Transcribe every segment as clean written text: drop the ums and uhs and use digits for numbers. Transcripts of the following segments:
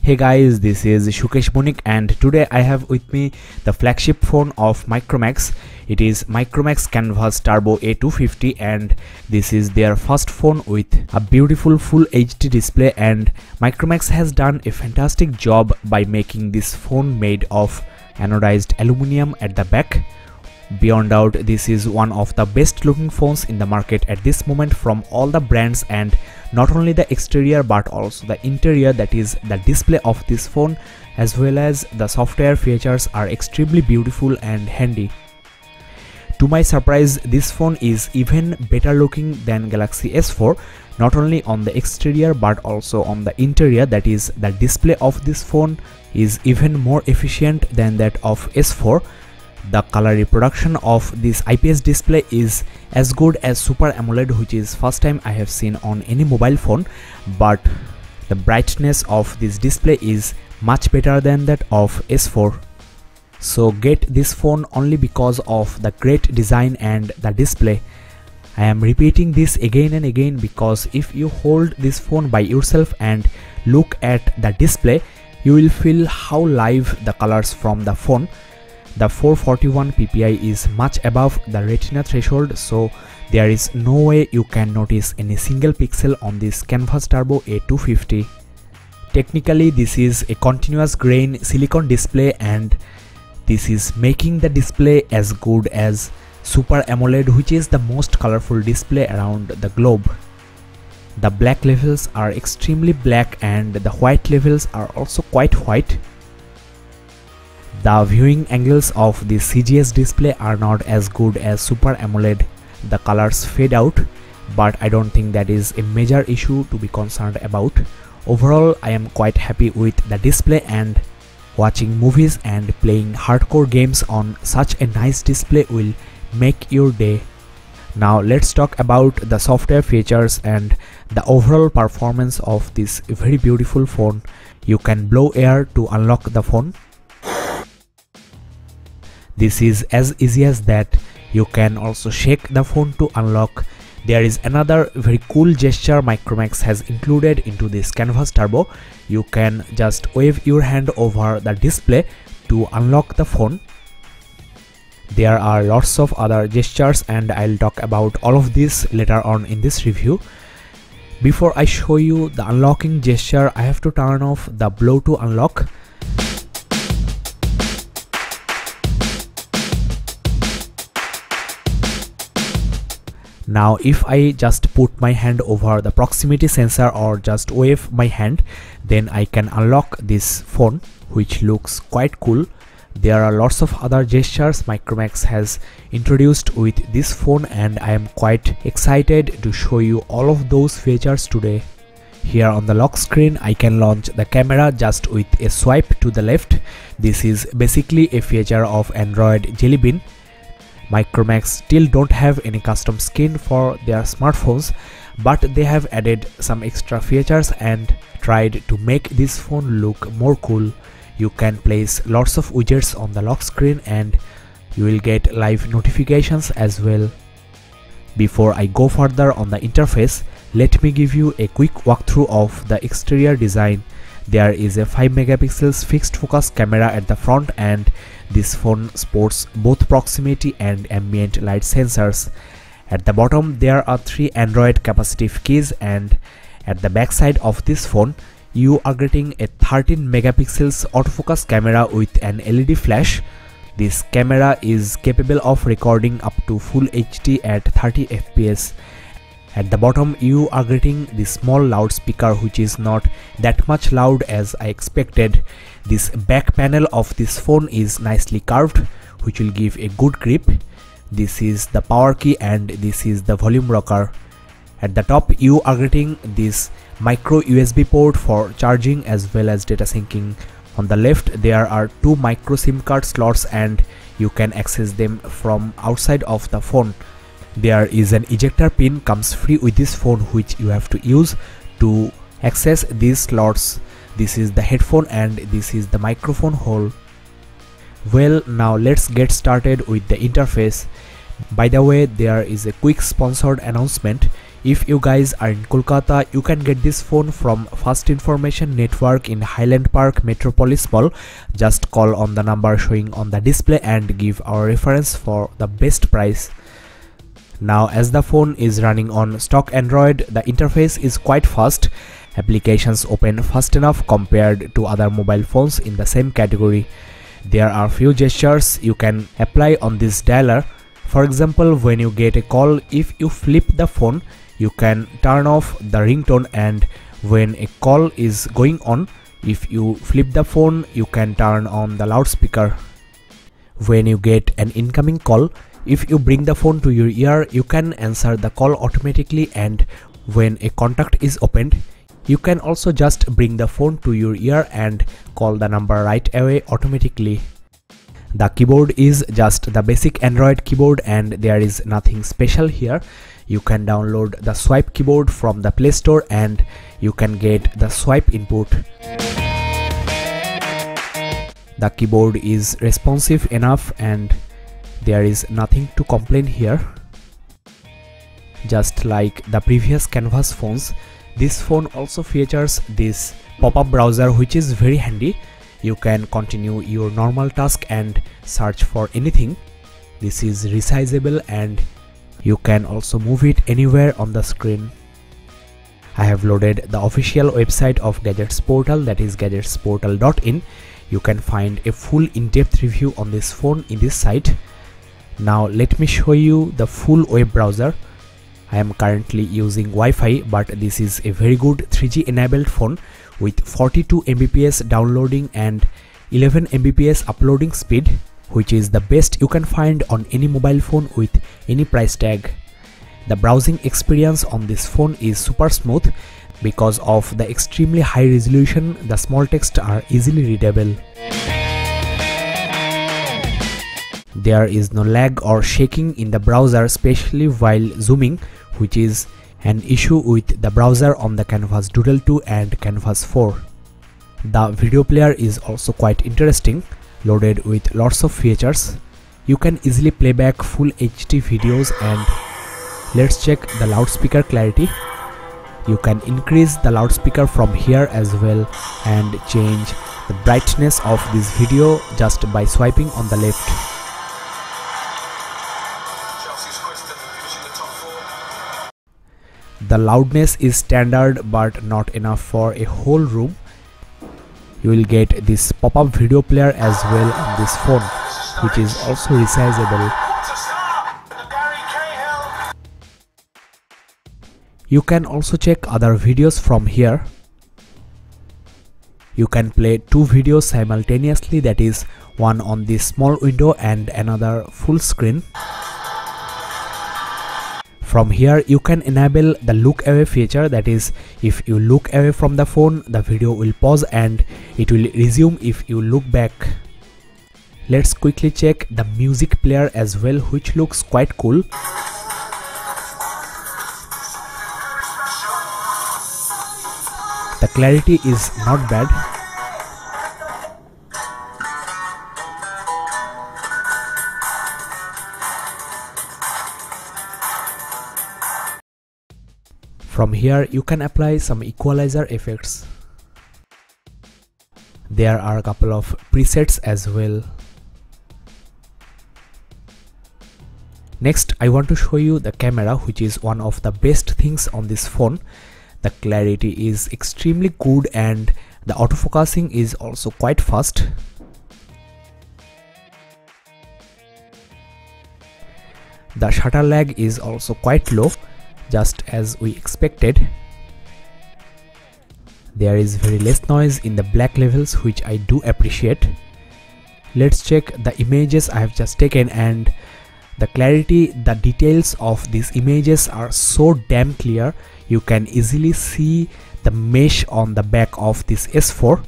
Hey guys, this is Sukesh Banik and today I have with me the flagship phone of Micromax. It is Micromax Canvas Turbo A250 and this is their first phone with a beautiful full HD display, and Micromax has done a fantastic job by making this phone made of anodized aluminum at the back. Beyond doubt, this is one of the best looking phones in the market at this moment from all the brands, and not only the exterior but also the interior, that is the display of this phone, as well as the software features are extremely beautiful and handy. To my surprise, this phone is even better looking than Galaxy S4, not only on the exterior but also on the interior, that is the display of this phone is even more efficient than that of S4. The color reproduction of this IPS display is as good as Super AMOLED, which is first time I have seen on any mobile phone, but the brightness of this display is much better than that of S4. So get this phone only because of the great design and the display. I am repeating this again and again because if you hold this phone by yourself and look at the display, you will feel how live the colors from the phone. The 441 ppi is much above the retina threshold, so there is no way you can notice any single pixel on this Canvas Turbo A250. Technically, this is a continuous grain silicon display, and this is making the display as good as Super AMOLED, which is the most colorful display around the globe. The black levels are extremely black and the white levels are also quite white. The viewing angles of the CGS display are not as good as Super AMOLED. The colors fade out, but I don't think that is a major issue to be concerned about. Overall, I am quite happy with the display, and watching movies and playing hardcore games on such a nice display will make your day. Now let's talk about the software features and the overall performance of this very beautiful phone. You can blow air to unlock the phone. This is as easy as that. You can also shake the phone to unlock. There is another very cool gesture Micromax has included into this Canvas Turbo. You can just wave your hand over the display to unlock the phone. There are lots of other gestures and I'll talk about all of this later on in this review. Before I show you the unlocking gesture, I have to turn off the blow to unlock. Now if I just put my hand over the proximity sensor or just wave my hand, then I can unlock this phone, which looks quite cool. There are lots of other gestures Micromax has introduced with this phone, and I am quite excited to show you all of those features today. Here on the lock screen, I can launch the camera just with a swipe to the left. This is basically a feature of Android Jelly Bean. Micromax still don't have any custom skin for their smartphones, but they have added some extra features and tried to make this phone look more cool. You can place lots of widgets on the lock screen and you will get live notifications as well. Before I go further on the interface, let me give you a quick walkthrough of the exterior design. There is a 5 megapixels fixed focus camera at the front, and this phone sports both proximity and ambient light sensors. At the bottom there are 3 Android capacitive keys, and at the back side of this phone you are getting a 13 megapixels autofocus camera with an LED flash. This camera is capable of recording up to full HD at 30 fps. At the bottom you are getting the small loudspeaker, which is not that much loud as I expected. This back panel of this phone is nicely curved, which will give a good grip. This is the power key and this is the volume rocker. At the top you are getting this micro USB port for charging as well as data syncing. On the left there are 2 micro SIM card slots and you can access them from outside of the phone. There is an ejector pin comes free with this phone, which you have to use to access these slots. This is the headphone and this is the microphone hole. Well, now let's get started with the interface. By the way, there is a quick sponsored announcement. If you guys are in Kolkata, you can get this phone from Fast Information Network in Highland Park Metropolis Mall. Just call on the number showing on the display and give our reference for the best price. Now, as the phone is running on stock Android, the interface is quite fast. Applications open fast enough compared to other mobile phones in the same category. There are few gestures you can apply on this dialer. For example, when you get a call, if you flip the phone, you can turn off the ringtone, and when a call is going on, if you flip the phone, you can turn on the loudspeaker. When you get an incoming call, if you bring the phone to your ear, you can answer the call automatically, and when a contact is opened, you can also just bring the phone to your ear and call the number right away automatically. The keyboard is just the basic Android keyboard and there is nothing special here. You can download the swipe keyboard from the Play Store and you can get the swipe input. The keyboard is responsive enough and there is nothing to complain here. Just like the previous Canvas phones, this phone also features this pop-up browser, which is very handy. You can continue your normal task and search for anything. This is resizable and you can also move it anywhere on the screen. I have loaded the official website of Gadgets Portal, that is gadgetsportal.in. You can find a full in-depth review on this phone in this site. Now let me show you the full web browser. I am currently using Wi-Fi, but this is a very good 3G enabled phone with 42 Mbps downloading and 11 Mbps uploading speed, which is the best you can find on any mobile phone with any price tag. The browsing experience on this phone is super smooth. Because of the extremely high resolution, the small text are easily readable. There is no lag or shaking in the browser, especially while zooming, which is an issue with the browser on the Canvas Doodle 2 and Canvas 4. The video player is also quite interesting, loaded with lots of features. You can easily play back full HD videos, and let's check the loudspeaker clarity. You can increase the loudspeaker from here as well and change the brightness of this video just by swiping on the left. The loudness is standard but not enough for a whole room. You will get this pop-up video player as well on this phone, which is also resizable. You can also check other videos from here. You can play two videos simultaneously, that is one on this small window and another full screen. From here you can enable the look away feature, that is if you look away from the phone, the video will pause and it will resume if you look back. Let's quickly check the music player as well, which looks quite cool. The clarity is not bad. From here you can apply some equalizer effects. There are a couple of presets as well. Next, I want to show you the camera, which is one of the best things on this phone. The clarity is extremely good and the autofocusing is also quite fast. The shutter lag is also quite low, just as we expected. There is very less noise in the black levels, which I do appreciate. Let's check the images I have just taken, and the clarity, the details of these images are so damn clear. You can easily see the mesh on the back of this S4.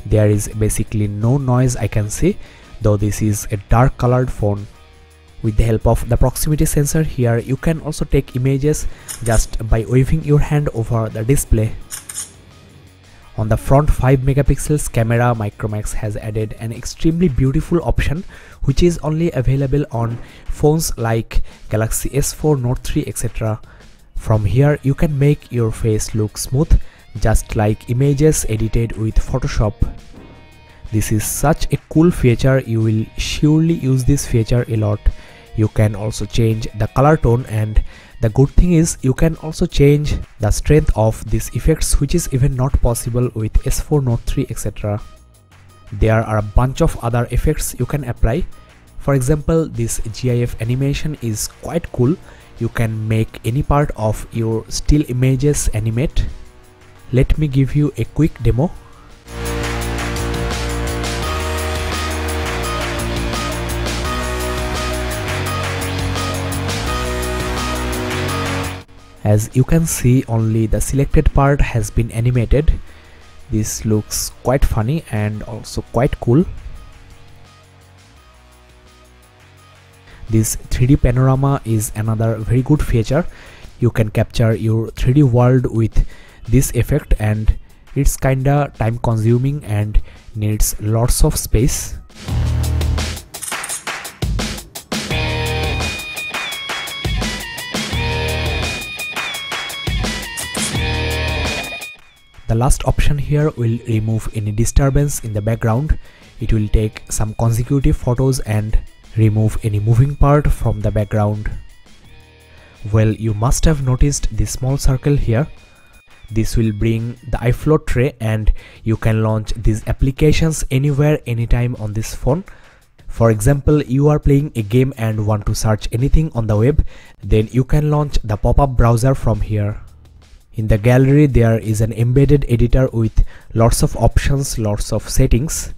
There is basically no noise I can see, though this is a dark colored phone. With the help of the proximity sensor here, you can also take images just by waving your hand over the display. On the front 5 megapixels camera, Micromax has added an extremely beautiful option which is only available on phones like Galaxy S4, Note 3, etc. From here you can make your face look smooth, just like images edited with Photoshop. This is such a cool feature, you will surely use this feature a lot. You can also change the color tone, and the good thing is you can also change the strength of these effects, which is even not possible with S4, Note 3, etc. There are a bunch of other effects you can apply. For example, this GIF animation is quite cool. You can make any part of your still images animate. Let me give you a quick demo. As you can see, only the selected part has been animated. This looks quite funny and also quite cool. This 3D panorama is another very good feature. You can capture your 3D world with this effect, and it's kinda time consuming and needs lots of space. The last option here will remove any disturbance in the background. It will take some consecutive photos and remove any moving part from the background. Well, you must have noticed this small circle here. This will bring the iFloat tray, and you can launch these applications anywhere, anytime on this phone. For example, you are playing a game and want to search anything on the web, then you can launch the pop-up browser from here. In the gallery there is an embedded editor with lots of options, lots of settings.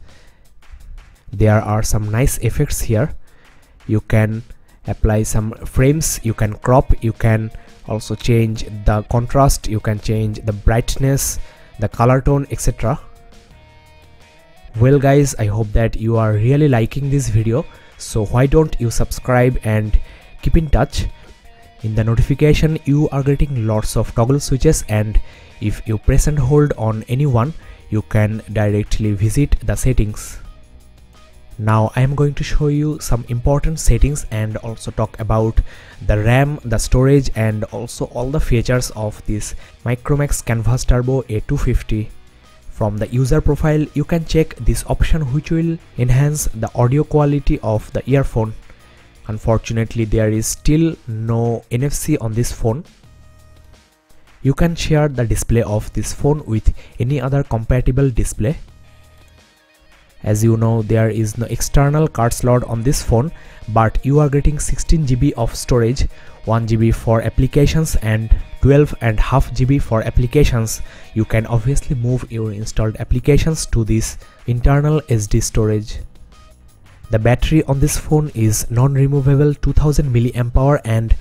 There are some nice effects here. You can apply some frames, you can crop, you can also change the contrast, you can change the brightness, the color tone, etc. Well guys, I hope that you are really liking this video, so why don't you subscribe and keep in touch. In the notification you are getting lots of toggle switches, and if you press and hold on any one, you can directly visit the settings. Now I am going to show you some important settings and also talk about the RAM, the storage, and also all the features of this Micromax Canvas Turbo A250. From the user profile you can check this option which will enhance the audio quality of the earphone. Unfortunately, there is still no NFC on this phone. You can share the display of this phone with any other compatible display. As you know, there is no external card slot on this phone, but you are getting 16 GB of storage, 1 GB for applications and 12.5 GB for applications. You can obviously move your installed applications to this internal SD storage. The battery on this phone is non-removable 2000 mAh, and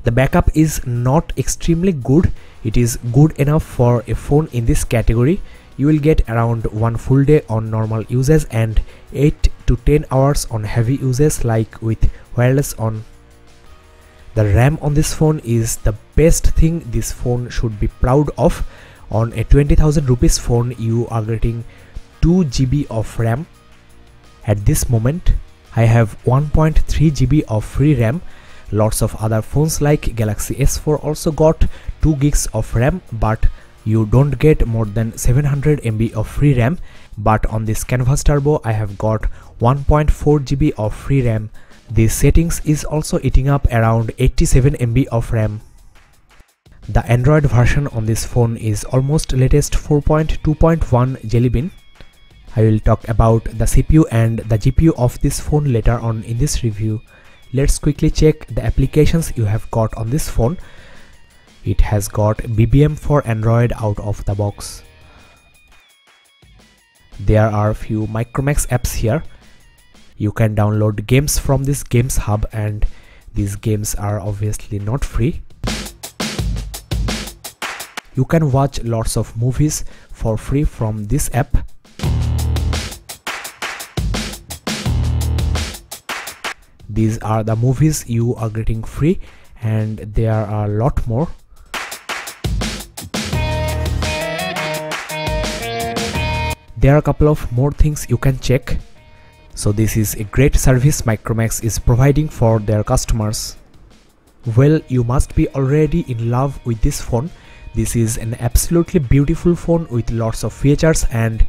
the backup is not extremely good. It is good enough for a phone in this category. You will get around 1 full day on normal uses and 8 to 10 hours on heavy uses like with wireless on. The RAM on this phone is the best thing this phone should be proud of. On a 20,000 rupees phone you are getting 2 GB of RAM. At this moment I have 1.3 GB of free RAM. Lots of other phones like Galaxy S4 also got 2 gigs of RAM, but you don't get more than 700 MB of free RAM. But on this Canvas Turbo I have got 1.4 GB of free RAM. These settings is also eating up around 87 MB of RAM. The Android version on this phone is almost latest 4.2.1 Jelly Bean. I will talk about the CPU and the GPU of this phone later on in this review. Let's quickly check the applications you have got on this phone. It has got BBM for Android out of the box. There are few Micromax apps here. You can download games from this Games Hub, and these games are obviously not free. You can watch lots of movies for free from this app. These are the movies you are getting free, and there are a lot more. there are a couple of more things you can check. So this is a great service Micromax is providing for their customers. Well, you must be already in love with this phone. This is an absolutely beautiful phone with lots of features, and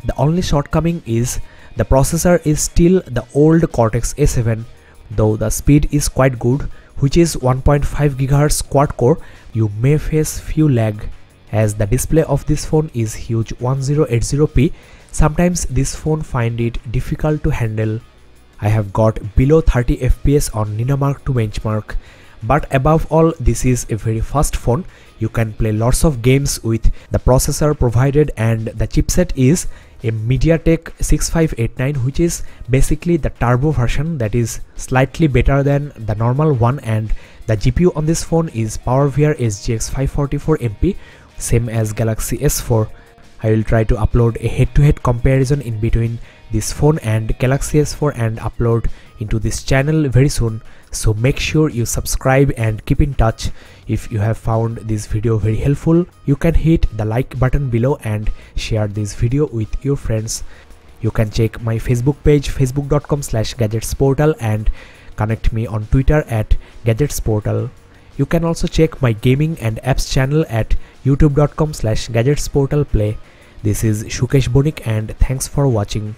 the only shortcoming is the processor is still the old Cortex A7, though the speed is quite good, which is 1.5 GHz quad core. You may face few lag as the display of this phone is huge 1080p. Sometimes this phone find it difficult to handle. I have got below 30 FPS on Ninamark to benchmark. But above all, this is a very fast phone. You can play lots of games with the processor provided, and the chipset is a MediaTek 6589, which is basically the turbo version that is slightly better than the normal one, and the GPU on this phone is PowerVR SGX 544MP, same as Galaxy S4. I will try to upload a head-to-head comparison in between this phone and Galaxy S4 and upload into this channel very soon. So make sure you subscribe and keep in touch. If you have found this video very helpful, you can hit the like button below and share this video with your friends. You can check my Facebook page, facebook.com/gadgetsportal, and connect me on Twitter at gadgetsportal. You can also check my gaming and apps channel at youtube.com/gadgetsportalplay. This is Sukesh Banik, and thanks for watching.